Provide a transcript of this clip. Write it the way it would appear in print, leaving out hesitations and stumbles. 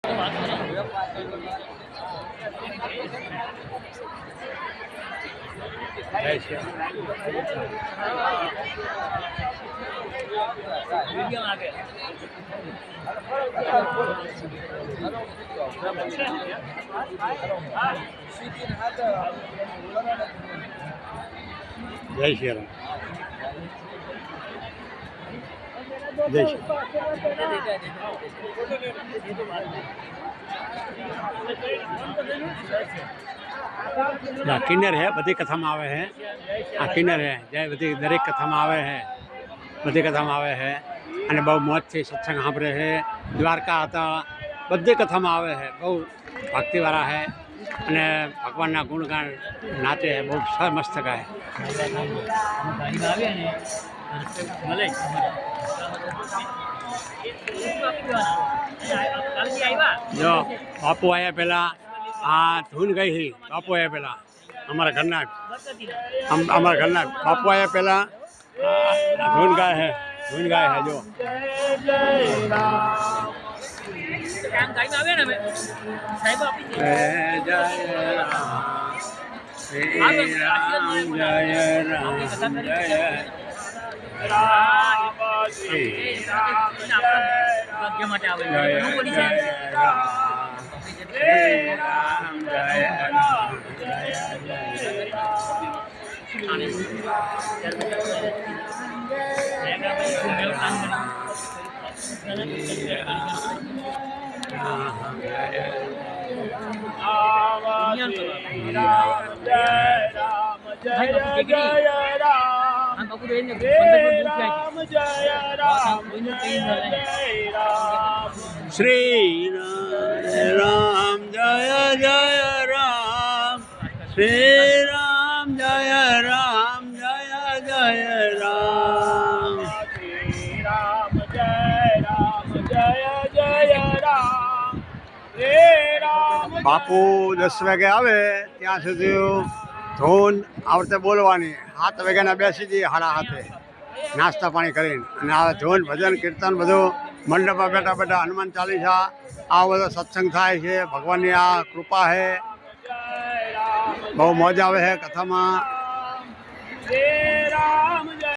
જય શ્રી રામ. જય શ્રી किन्नर है बधी कथा में आवे है। आ किन्नर है जय बधी दरेक कथा में आवे है, बधी कथा में आवे है अने बहु मौज थी सत्संग सांभळे है। द्वारका हता बधी कथा में आवे है, बहु भक्तिवाळा है अने भगवानना गुणगान नाचे है, बहु मस्त गाय। जो बापू आया पहला आ धून गई ही, बापू आया पहला हमारा घरना बापू आया पहला धून गाय है, धून गाय है जो श्री राम जय जय राम, श्री राम जय राम जय जय राम, श्री राम जय जय राम, श्री राम। बापू 10 वागे आवे ત્યાં સુધી ધૂન આવડતે બોલવાની, 7 વાગ્યાના બેસી જઈએ 7:30 નાસ્તા પાણી કરીને અને આ ધૂન ભજન કીર્તન બધું મંડપમાં બેઠા બેઠા હનુમાન ચાલીસા આ બધો સત્સંગ થાય છે। ભગવાનની આ કૃપા છે, બહુ મોજ આવે છે કથામાં।